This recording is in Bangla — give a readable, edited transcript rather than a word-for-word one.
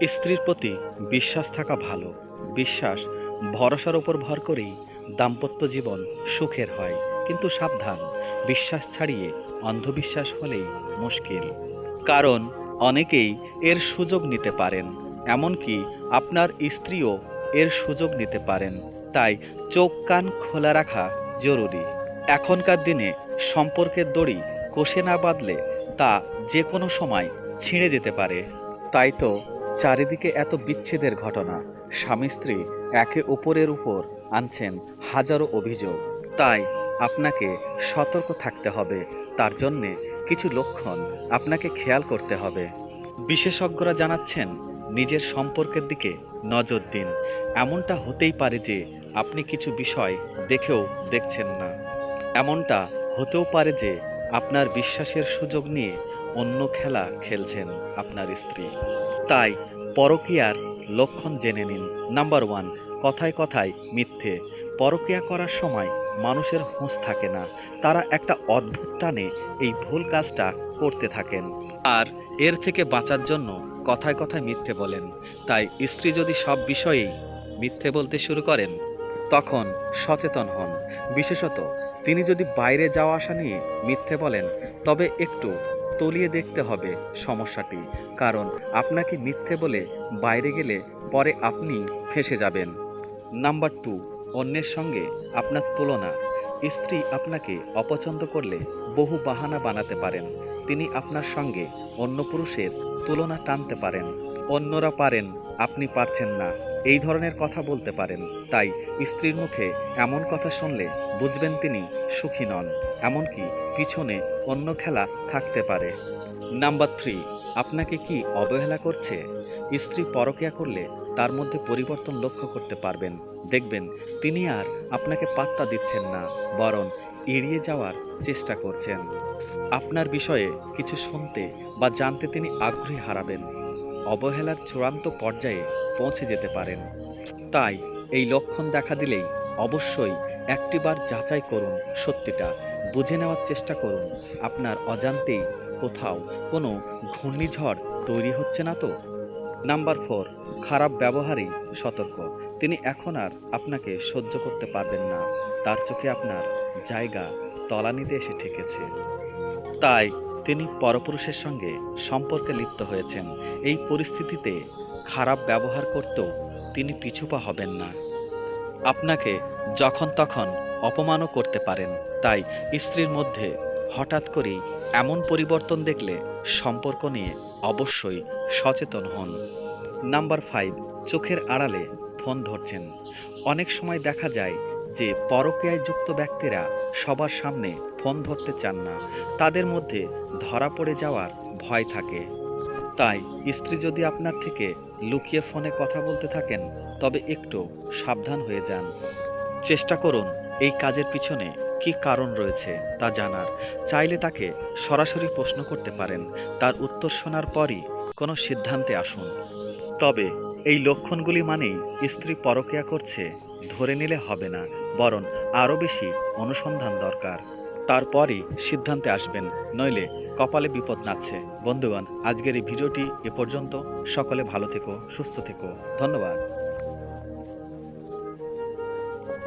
স্ত্রীর প্রতি বিশ্বাস থাকা ভালো। বিশ্বাস, ভরসার উপর ভর করেই দাম্পত্য জীবন সুখের হয়। কিন্তু সাবধান, বিশ্বাস ছাড়িয়ে অন্ধবিশ্বাস হলেই মুশকিল। কারণ অনেকেই এর সুযোগ নিতে পারেন, এমনকি আপনার স্ত্রীও এর সুযোগ নিতে পারেন। তাই চোখ কান খোলা রাখা জরুরি। এখনকার দিনে সম্পর্কের দড়ি কষে না বাঁধলে তা যে কোনো সময় ছিঁড়ে যেতে পারে। তাই তো চারিদিকে এত বিচ্ছেদের ঘটনা। স্বামী স্ত্রী একে অপরের উপর আনছেন হাজারো অভিযোগ। তাই আপনাকে সতর্ক থাকতে হবে। তার জন্যে কিছু লক্ষণ আপনাকে খেয়াল করতে হবে। বিশেষজ্ঞরা জানাচ্ছেন, নিজের সম্পর্কের দিকে নজর দিন। এমনটা হতেই পারে যে আপনি কিছু বিষয় দেখেও দেখছেন না। এমনটা হতেও পারে যে আপনার বিশ্বাসের সুযোগ নিয়ে অন্য খেলা খেলছেন আপনার স্ত্রী। তাই পরকীয়ার লক্ষণ জেনে নিন। নাম্বার 1, কথায় কথায় মিথ্যে। পরকীয়া করার সময় মানুষের হুঁশ থাকে না। তারা একটা অদ্ভুত টানে এই ভুল কাজটা করতে থাকেন। আর এর থেকে বাঁচার জন্য কথায় কথায় মিথ্যে বলেন। তাই স্ত্রী যদি সব বিষয়েই মিথ্যে বলতে শুরু করেন, তখন সচেতন হন। বিশেষত তিনি যদি বাইরে যাওয়া আসা নিয়ে মিথ্যে বলেন, তবে একটু তলিয়ে দেখতে হবে সমস্যাটি। কারণ আপনাকে মিথ্যে বলে বাইরে গেলে পরে আপনি ফেঁসে যাবেন। নাম্বার 2, অন্যের সঙ্গে আপনার তুলনা। স্ত্রী আপনাকে অপছন্দ করলে বহু বাহানা বানাতে পারেন। তিনি আপনার সঙ্গে অন্য পুরুষের তুলনা টানতে পারেন। অন্যরা পারেন, আপনি পারছেন না, এই ধরনের কথা বলতে পারেন। তাই স্ত্রীর মুখে এমন কথা শুনলে বুঝবেন তিনি সুখী নন। এমনকি পিছনে অন্য খেলা থাকতে পারে। নাম্বার 3, আপনাকে কি অবহেলা করছে? স্ত্রী পরকীয়া করলে তার মধ্যে পরিবর্তন লক্ষ্য করতে পারবেন। দেখবেন তিনি আর আপনাকে পাত্তা দিচ্ছেন না, বরং এড়িয়ে যাওয়ার চেষ্টা করছেন। আপনার বিষয়ে কিছু শুনতে বা জানতে তিনি আগ্রহী হারাবেন। অবহেলার চূড়ান্ত পর্যায়ে পৌঁছে যেতে পারেন। তাই এই লক্ষণ দেখা দিলেই অবশ্যই একটিবার যাচাই করুন, সত্যিটা বুঝে নেওয়ার চেষ্টা করুন। আপনার অজান্তেই কোথাও কোনো ঘূর্ণিঝড় তৈরি হচ্ছে না তো? নাম্বার 4, খারাপ ব্যবহারেই সতর্ক। তিনি এখন আর আপনাকে সহ্য করতে পারবেন না। তার চোখে আপনার জায়গা তলানিতে এসে ঠেকেছে। তাই তিনি পরপুরুষের সঙ্গে সম্পর্কে লিপ্ত হয়েছেন। এই পরিস্থিতিতে খারাপ ব্যবহার করতেও তিনি পিছুপা হবেন না। আপনাকে যখন তখন অপমানও করতে পারেন। তাই স্ত্রীর মধ্যে হঠাৎ করেই এমন পরিবর্তন দেখলে সম্পর্ক নিয়ে অবশ্যই সচেতন হন। নাম্বার 5, চোখের আড়ালে ফোন ধরছেন। অনেক সময় দেখা যায় যে পরকীয়ায় যুক্ত ব্যক্তিরা সবার সামনে ফোন ধরতে চান না। তাদের মধ্যে ধরা পড়ে যাওয়ার ভয় থাকে। তাই স্ত্রী যদি আপনার থেকে লুকিয়ে ফোনে কথা বলতে থাকেন, তবে একটু সাবধান হয়ে যান। চেষ্টা করুন এই কাজের পিছনে কী কারণ রয়েছে তা জানার। চাইলে তাকে সরাসরি প্রশ্ন করতে পারেন। তার উত্তর শোনার পরই কোনো সিদ্ধান্তে আসুন। তবে এই লক্ষণগুলি মানেই স্ত্রী পরকীয়া করছে ধরে নিলে হবে না, বরং আরও বেশি অনুসন্ধান দরকার। তারপরই সিদ্ধান্তে আসবেন, নইলে কপালে বিপদ নাচ্ছে। বন্ধুগণ, আজকের এই ভিডিওটি এ পর্যন্ত। সকলে ভালো থেকো, সুস্থ থেকো। ধন্যবাদ।